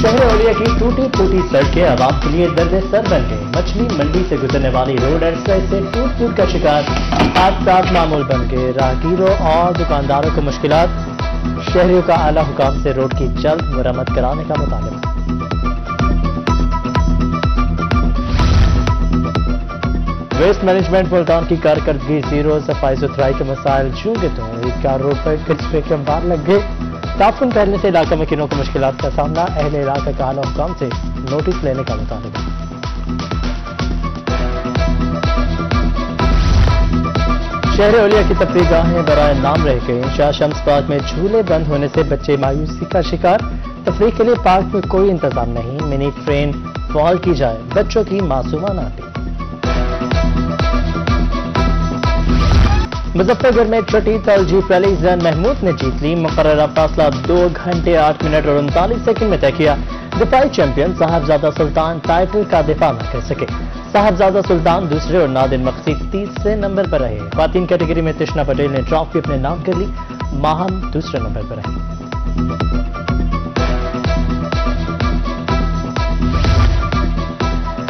شہر اولیا کی ٹوٹی پھوٹی سڑکیں عوام کے لیے درد سر بن گئی. مچھلی منڈی سے گزرنے والی روڈ ایکسپریس سے ٹوٹ کا شکار. حادثات معمول بن گئے. راہگیروں اور دکانداروں کو مشکلات. شہریوں کا اعلیٰ حکام سے روڈ کی جلد مرمت کرانے کا مطالبہ. ویسٹ مینجمنٹ ملتان کی کارکردگی زیرو. صفائی ستھرائی کے مسائل جوں کے تو عیدگاہ روڈ پر کچرے کے انبار لگ گئے. تعفن پھیلنے سے علاقہ میں کنوں کو مشکلات کا سامنا. اہل علاقہ کا اعلیٰ حکام سے نوٹس لینے کا مطالبہ. شہر اولیا کی تفریح گاہیں برائے نام رہ گئیں. شاہ شمس پارک میں جھولے بند ہونے سے بچے مایوسی کا شکار. تفریح کے لیے پارک میں کوئی انتظام نہیں. منی ٹرین فعال کی جائے. بچوں کی معصومانہ اپیل. مظفر گڑھ میں چھٹی تل جیپ ریلی زین محمود نے جیت لی. مقررہ فاصلہ 2 گھنٹے 8 منٹ اور 39 سیکنڈ میں طے کیا. دفاعی چیمپئن صاحبزادہ سلطان ٹائٹل کا دفاع نہ کر سکے. صاحبزادہ سلطان دوسرے اور نادر مقصد تیسرے نمبر پر رہے. خواتین کیٹیگری میں تشنا پٹیل نے ٹرافی اپنے نام کر لی. ماہم دوسرے نمبر پر رہے.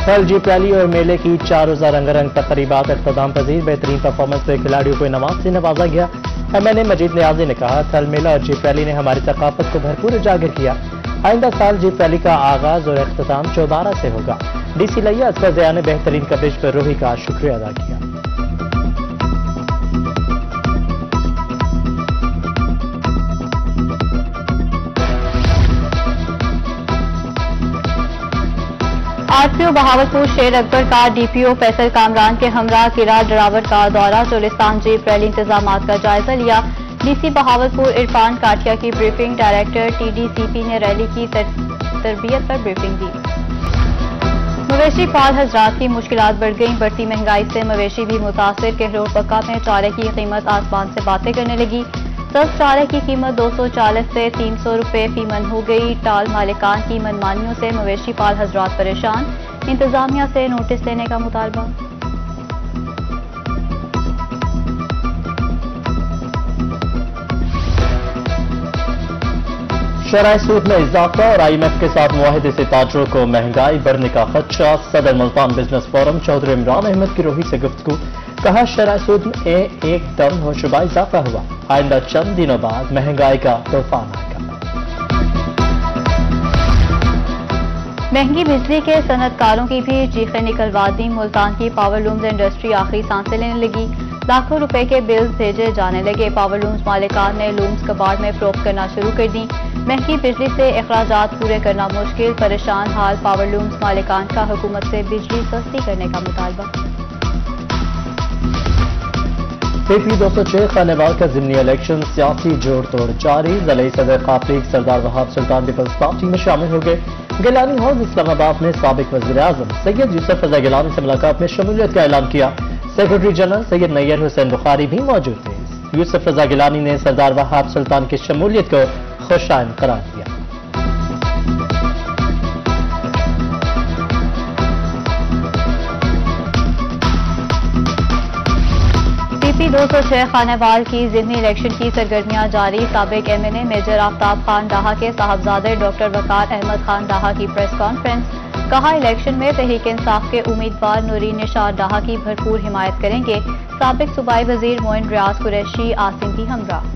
تھل جیپ ریلی اور میلے کی 4 روزہ رنگ رنگ تقریبات اختتام پذیر. بہترین پرفارمنس سے کھلاڑیوں کو انعامات سے نوازا گیا. MNA مجید نیازی نے کہا تھل میلہ اور جیپ ریلی نے ہماری ثقافت کو بھرپور اجاگر کیا. آئندہ سال جیپ ریلی کا آغاز اور اختتام 14 سے ہوگا. DC لیا اصفر ضیاء نے بہترین کوریج پر روحی کا شکریہ ادا کیا. RPO بہاولپور شیر اکبر کا DPO فیصل کامران کے ہمراہ کرا ڈراور کا دورہ. چولستان جیپ ریلی انتظامات کا جائزہ لیا. DC بہاولپور عرفان کاٹیا کی بریفنگ. ڈائریکٹر TDCP نے ریلی کی تربیت پر بریفنگ دی. مویشی پال حضرات کی مشکلات بڑھ گئیں. بڑھتی مہنگائی سے مویشی بھی متاثر. کہلوڑ پکا میں چارے کی قیمت آسمان سے باتیں کرنے لگی. 10 چارے کی قیمت 240 سے 300 روپے فی من ہو گئی. ٹال مالکان کی منمانیوں سے مویشی پال حضرات پریشان. انتظامیہ سے نوٹس لینے کا مطالبہ. شرح سود میں اضافہ اور IMF کے ساتھ معاہدے سے تاجروں کو مہنگائی بڑھنے کا خدشہ. صدر ملتان بزنس فورم چودھری عمران احمد کی روحی سے گفتگو. کہا شرح سود میں ایک دم و شبہ اضافہ ہوا. آئندہ چند دنوں بعد مہنگائی کا طوفان آئے گا. مہنگی بجلی کے صنعت کاروں کی بھی چیخیں نکلوا دی. ملتان کی پاور لومز انڈسٹری آخری سانسیں لینے لگی. لاکھوں روپے کے بلز بھیجے جانے لگے. پاور لومز مالکان نے لومز کباڑ میں فروخت کرنا شروع کر دی. مہنگی بجلی سے اخراجات پورے کرنا مشکل. پریشان حال پاور لومز مالکان کا حکومت سے بجلی سستی کرنے کا مطالبہ. KP 206 خانوال کا ضمنی الیکشن سیاسی جوڑ توڑ جاری. ضلعی صدر قابلیغ سردار وہاب سلطان پیپلز پارٹی میں شامل ہو گئے. گیلانی ہاؤس اسلام آباد میں سابق وزیر اعظم سید یوسف رضا گیلانی سے ملاقات میں شمولیت کا اعلان کیا. سیکرٹری جنرل سید نیر حسین بخاری بھی موجود تھے. یوسف رضا گیلانی نے سردار وہاب سلطان کی شمولیت کو خوشائن قرار دیا. CP 206 خانوال کی ضمنی الیکشن کی سرگرمیاں جاری. سابق MNA میجر آفتاب خان ڈاہا کے صاحبزادے ڈاکٹر وقار احمد خان ڈاہا کی پریس کانفرنس. کہا الیکشن میں تحریک انصاف کے امیدوار نورین نشاد ڈاہا کی بھرپور حمایت کریں گے. سابق صوبائی وزیر معین ریاض قریشی عاصم بھی ہمراہ.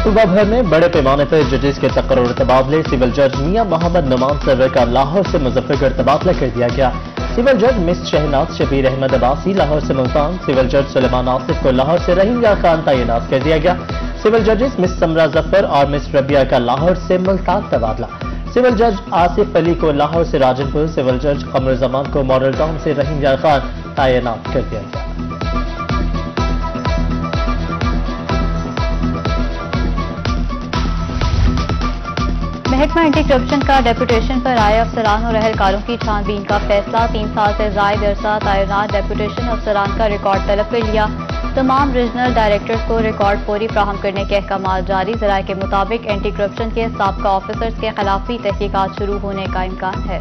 صوبہ بھر میں بڑے پیمانے پر ججز کے تقرر تبادلے. سول جج میاں محمد نعمان سرور کا لاہور سے مظفر گڑھ تبادلہ کر دیا گیا. سول جج مس شہناز شبیر احمد عباسی لاہور سے ملتان. سول جج سلیمان آصف کو لاہور سے رحیم یار خان تعینات کر دیا گیا. سول ججز مس سمرہ ظفر اور مس ربیہ کا لاہور سے ملتان تبادلہ. سول جج آصف علی کو لاہور سے راجن پور. سول جج قمر زمان کو ماڈل ٹاؤن سے رحیم یار خان تعینات کر دیا گیا. محکمہ اینٹی کرپشن کا ڈیپوٹیشن پر آئے افسران اور اہلکاروں کی چھان بین کا فیصلہ. 3 سال سے زائد عرصہ تعینات ڈیپوٹیشن افسران کا ریکارڈ طلب کر لیا. تمام ریجنل ڈائریکٹرز کو ریکارڈ فوری فراہم کرنے کے احکامات جاری. ذرائع کے مطابق اینٹی کرپشن کے سابقہ آفیسرز کے خلاف بھی تحقیقات شروع ہونے کا امکان ہے.